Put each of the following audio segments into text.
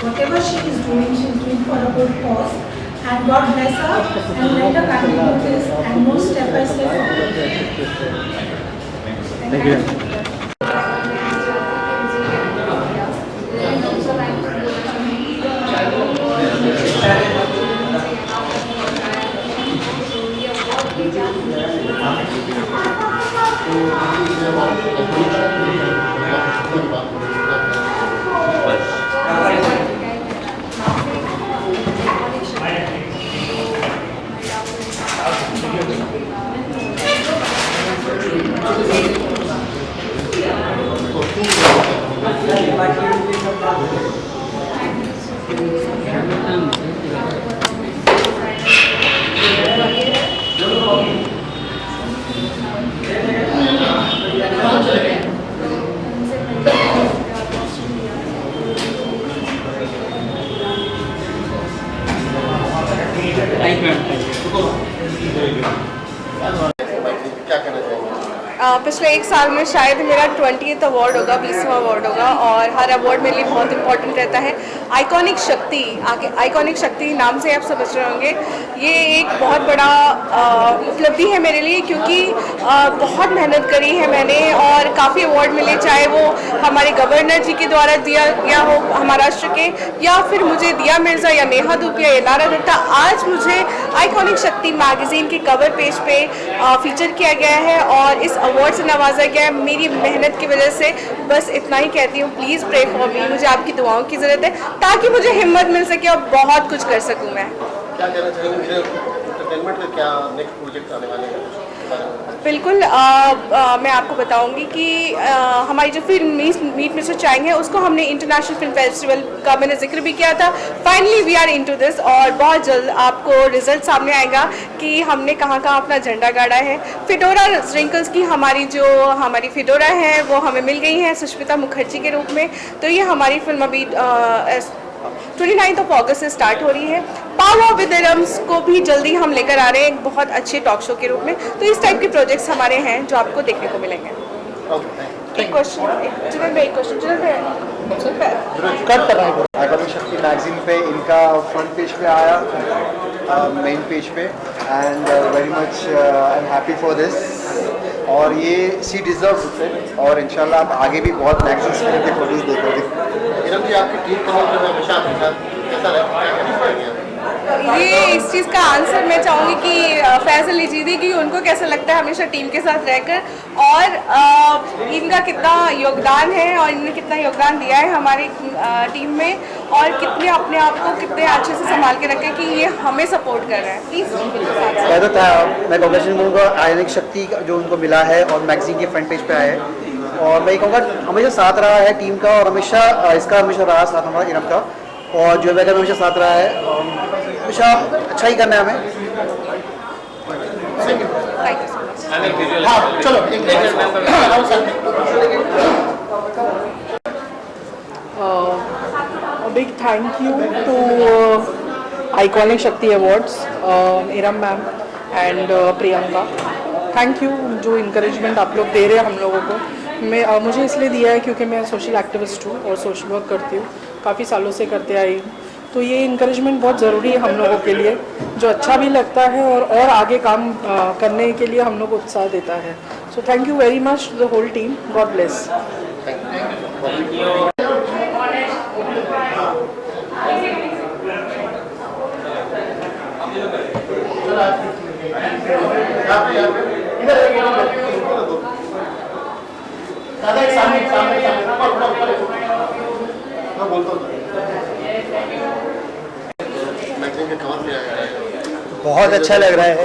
Whatever she is doing for a good cause. And God bless her and let her continue this and move step by step forward. Thank you. पिछले एक साल में शायद मेरा 20th award होगा, 20वां award होगा और हर award मेरे लिए बहुत इंपॉर्टेंट रहता है। आइकॉनिक शक्ति, आइकॉनिक शक्ति नाम से आप समझ रहे होंगे, ये एक बहुत बड़ा उपलब्धि है मेरे लिए क्योंकि बहुत मेहनत करी है मैंने और काफ़ी अवार्ड मिले, चाहे वो हमारे गवर्नर जी के द्वारा दिया गया हो महाराष्ट्र के, या फिर मुझे दिया मिर्ज़ा या नेहा धूपिया या नारा दत्ता। आज मुझे आइकॉनिक शक्ति मैगज़ीन के कवर पेज पे फीचर किया गया है और इस अवार्ड से नवाजा गया है मेरी मेहनत की वजह से। बस इतना ही कहती हूँ, प्लीज़ प्रे फॉर मी, मुझे आपकी दुआओं की ज़रूरत है ताकि मुझे हिम्मत मिल सके और बहुत कुछ कर सकूँ मैं। क्या कहना चाहेंगे एंटरटेनमेंट में, क्या नेक्स्ट प्रोजेक्ट आने वाले हैं? बिल्कुल मैं आपको बताऊंगी कि हमारी जो फिल्म मीट मिस्टर चाइंग है उसको हमने इंटरनेशनल फिल्म फेस्टिवल का मैंने जिक्र भी किया था। Finally we are into this और बहुत जल्द आपको रिजल्ट सामने आएगा कि हमने कहाँ कहाँ अपना झंडा गाड़ा है। फिडोरा रिंकल्स की हमारी फिडोरा है वो हमें मिल गई है सुष्मिता मुखर्जी के रूप में। तो ये हमारी फिल्म अभी 29 अगस्त से स्टार्ट हो रही है। पावर विद रम्स को भी जल्दी हम लेकर आ रहे हैं एक बहुत अच्छे टॉक शो के रूप में। तो इस टाइप के प्रोजेक्ट्स हमारे हैं जो आपको देखने को मिलेंगे। एक क्वेश्चन आइकॉनिक शक्ति मैगजीन पे इनका फ्रंट पेज पे आया, मेन पेज पे, and very much I am happy for this. और ये सी डिजर्व्स इट और इंशाल्लाह आप आगे भी बहुत मैगजीन्स में इनके फोटोज देखोगे। इरम जी, आपकी टीम का जो है हमेशा आपके साथ कैसा रहता है? ये इस चीज़ का आंसर मैं चाहूँगी कि फैसल लीजिए कि उनको कैसा लगता है हमेशा टीम के साथ रहकर और इनका कितना योगदान है और इन्होंने कितना योगदान दिया है हमारी टीम में और कितने अपने आप को कितने अच्छे से संभाल के रखें कि ये हमें सपोर्ट कर रहे हैं। प्लीज़ तो था मैं कांग्रेचुलेशन करूँगा आइकॉनिक शक्ति जो उनको मिला है और मैगजीन के फ्रंट पेज पे आया है। और मैं कहूँगा हमेशा साथ रहा है टीम का और हमेशा रहा साथ हमारा इरम का, और जो वैगर हमेशा साथ रहा है, हमेशा अच्छा ही करना है हमें। हाँ चलो big thank you to Iconic Shakti Awards, Iram ma'am and Priyanka. Thank you जो इंकरेजमेंट आप लोग दे रहे हैं हम लोगों को। मुझे इसलिए दिया है क्योंकि मैं सोशल एक्टिविस्ट हूँ और सोशल वर्क करती हूँ, काफ़ी सालों से करते आई हूँ। तो ये इंकरेजमेंट बहुत ज़रूरी है हम लोगों के लिए, जो अच्छा भी लगता है और आगे काम करने के लिए हम लोग को उत्साह देता है। So thank you very much the whole team, God bless. बहुत अच्छा लग रहा है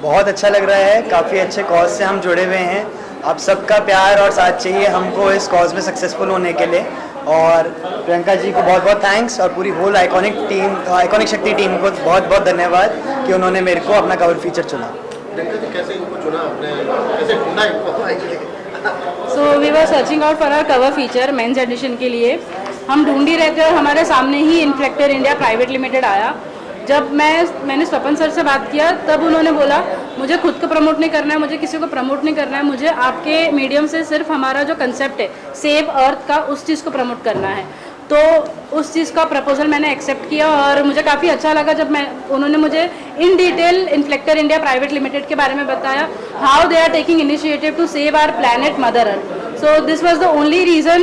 बहुत अच्छा लग रहा है। काफ़ी अच्छे कॉज से हम जुड़े हुए हैं। आप सबका प्यार और साथ चाहिए हमको इस कॉज में सक्सेसफुल होने के लिए। और प्रियंका जी को बहुत बहुत थैंक्स और पूरी होल आइकॉनिक शक्ति टीम को बहुत बहुत धन्यवाद कि उन्होंने मेरे को अपना कवर फीचर चुना। कैसे इनको चुना आपने, कैसे ढूंढा इनको? So we were searching out for our cover feature men's edition के लिए। हम ढूंढ ही रहे थे और हमारे सामने ही इन्फ्लेक्टर इंडिया प्राइवेट लिमिटेड आया। जब मैंने स्वपन सर से बात किया तब उन्होंने बोला मुझे खुद को प्रमोट नहीं करना है, मुझे किसी को प्रमोट नहीं करना है, मुझे आपके मीडियम से सिर्फ हमारा जो कंसेप्ट है सेव अर्थ का, उस चीज़ को प्रमोट करना है। तो उस चीज़ का प्रपोजल मैंने एक्सेप्ट किया और मुझे काफ़ी अच्छा लगा जब उन्होंने मुझे in detail Inflector India private limited के बारे में बताया, how they are taking initiative to save our planet mother earth. So this was the only reason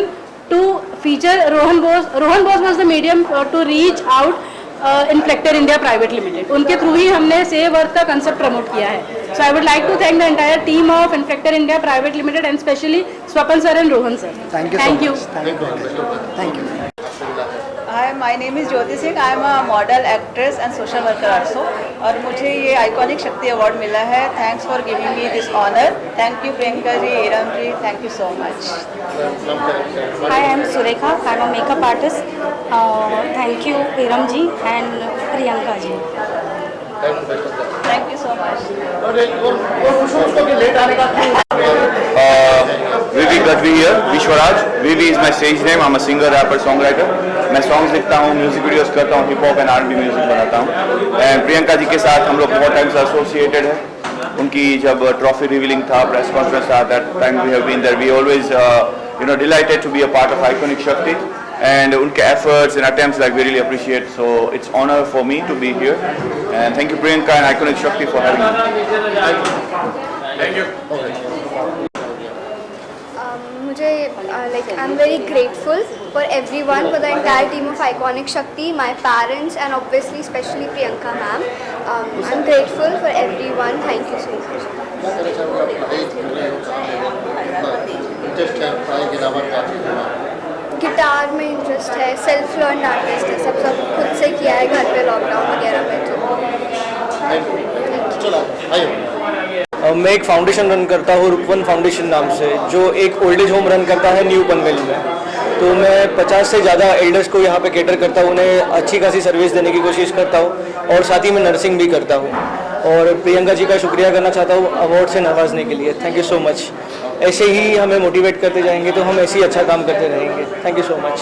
to feature Rohan Bose. Rohan Bose was the medium to reach out Inflector India private limited, उनके through ही हमने save earth का concept promote किया है। So I would like to thank the entire team of Inflector India private limited and specially Swapan sir and Rohan sir. Thank you thank you. Thank you. Hi, my name is Jyoti Singh. I am a model, actress and social worker also. और मुझे ये iconic शक्ति award मिला है। Thanks for giving me this honour. Thank you Priyanka ji, Eram ji, thank you so much. Hi, I am Surekha. I am a makeup artist. Thank you, Eram ji and Priyanka ji. Thank you so much. Vivi Gadvi here, Vishwaraj. Vivi is my stage name. I'm a singer, rapper, songwriter. मैं songs लिखता हूँ, music videos करता हूँ, hip hop and R&B music बनाता हूँ। And Priyanka ji के साथ हम लोग बहुत टाइम से एसोसिएटेड है। उनकी जब ट्रॉफी रिवीलिंग था, प्रेस कॉन्फ्रेंस था, that time we have been there. We always delighted to be a part of Iconic Shakti. And उनके efforts and attempts like we really appreciate. So it's honor for me to be here. And thank you Priyanka and Iconic Shakti for having me. Thank you. मुझे like I'm very grateful for everyone, for the entire team of Iconic Shakti, my parents and obviously especially Priyanka ma'am. I'm grateful for everyone. Thank you so much. Guitar में interest है, self learn artist है, सब खुद से किया है घर पे लॉकडाउन वगैरह में। तो मैं एक फाउंडेशन रन करता हूँ, रुकवन फाउंडेशन नाम से, जो एक ओल्ड एज होम रन करता है न्यू पनवेल में। तो मैं 50 से ज़्यादा एल्डर्स को यहाँ पे कैटर करता हूँ, उन्हें अच्छी खासी सर्विस देने की कोशिश करता हूँ और साथ ही मैं नर्सिंग भी करता हूँ। और प्रियंका जी का शुक्रिया करना चाहता हूँ अवार्ड से नवाजने के लिए। Thank you so much. ऐसे ही हमें मोटिवेट करते जाएंगे तो हम ऐसे ही अच्छा काम करते रहेंगे। Thank you so much.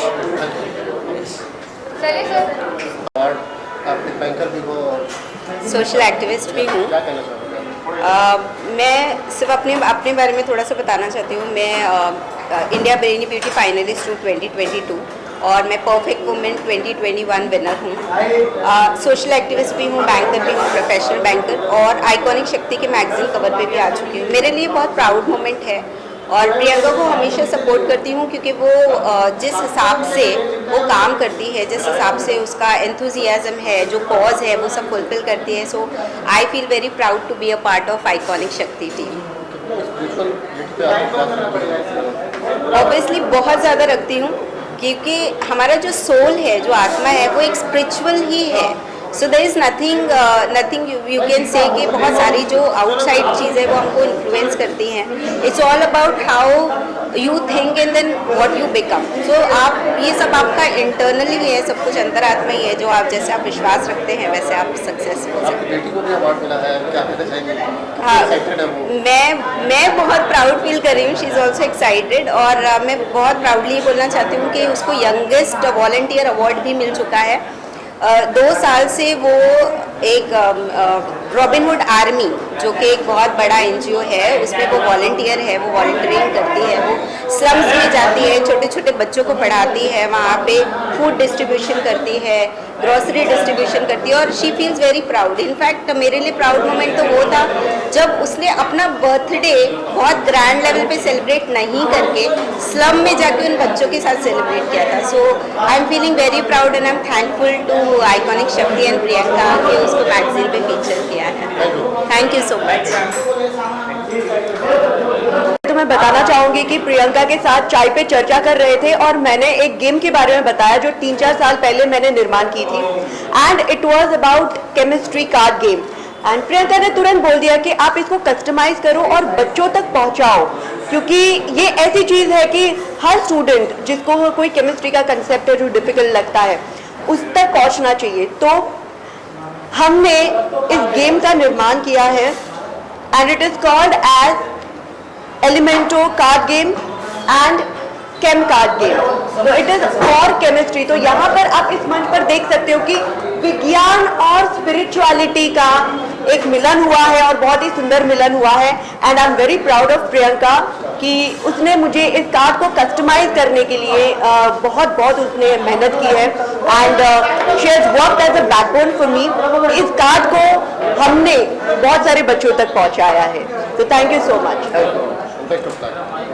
Social activist भी हूँ। मैं सिर्फ अपने बारे में थोड़ा सा बताना चाहती हूँ। मैं इंडिया ब्रेनी ब्यूटी फाइनलिस्ट हूँ 2022 और मैं परफेक्ट वुमेन 2021 विनर हूँ। सोशल एक्टिविस्ट भी हूँ, बैंकर भी हूँ, प्रोफेशनल बैंकर, और आइकॉनिक शक्ति के मैगजीन कवर पे भी आ चुकी हूँ। मेरे लिए बहुत प्राउड मोमेंट है और प्रियंका को हमेशा सपोर्ट करती हूँ क्योंकि वो जिस हिसाब से वो काम करती है, जिस हिसाब से उसका एंथुजियाज्म है, जो कॉज है, वो सब फुलफिल करती है। So I feel very proud to be a part of iconic Shakti team. Obviously बहुत ज़्यादा रखती हूँ क्योंकि हमारा जो सोल है, जो आत्मा है, वो एक स्पिरिचुअल ही है। So there is nothing you can say कि बहुत सारी जो आउटसाइड चीज़ें वो हमको इन्फ्लुएंस करती हैं। It's all about how you think and then what you become. So आप ये सब आपका इंटरनली है, सब कुछ अंतरात्मा ही है। जो आप जैसे आप विश्वास रखते हैं वैसे आप सक्सेसफुल हैं। हाँ, मैं बहुत प्राउड फील कर रही हूँ। शी इज़ ऑल्सो एक्साइटेड और मैं बहुत प्राउडली बोलना चाहती हूँ कि उसको यंगेस्ट वॉलंटियर अवार्ड भी मिल चुका है। 2 साल से वो एक रॉबिनहुड आर्मी, जो कि एक बहुत बड़ा NGO है, उसमें वो वॉलंटियर है, वो वॉलंटियरिंग करती है। वो स्लम्स में जाती है, छोटे छोटे बच्चों को पढ़ाती है, वहाँ पे फूड डिस्ट्रीब्यूशन करती है, ग्रॉसरी डिस्ट्रीब्यूशन करती है और she feels very proud. In fact मेरे लिए प्राउड मोमेंट तो वो था जब उसने अपना बर्थडे बहुत ग्रैंड लेवल पे सेलिब्रेट नहीं करके स्लम में जाके उन बच्चों के साथ सेलिब्रेट किया था। So I am feeling very proud and I am thankful to iconic Shakti and Priyanka कि उसको मैगजीन पे फीचर किया है। Thank you so much. तो मैं बताना चाहूँगी कि प्रियंका के साथ चाय पे चर्चा कर रहे थे और मैंने एक गेम के बारे में बताया जो 3-4 साल पहले मैंने निर्माण की थी and it was about chemistry card game. And Priyanka ने तुरंत बोल दिया कि आप इसको कस्टमाइज करो और बच्चों तक पहुंचाओ, क्योंकि ये ऐसी चीज़ है कि हर स्टूडेंट जिसको कोई केमिस्ट्री का कंसेप्ट है जो डिफिकल्ट लगता है उस तक पहुंचना चाहिए। तो हमने इस गेम का निर्माण किया है and it is called as Elemento card game and chem card game. तो इट इज फॉर केमिस्ट्री। तो यहाँ पर आप इस मंच पर देख सकते हो कि विज्ञान और स्पिरिचुअलिटी का एक मिलन हुआ है और बहुत ही सुंदर मिलन हुआ है and I am very proud of Priyanka कि उसने मुझे इस कार्ड को कस्टमाइज करने के लिए बहुत उसने मेहनत की है and she has worked as a backbone for me. इस कार्ड को हमने बहुत सारे बच्चों तक पहुंचाया है, तो thank you so much. Best of luck.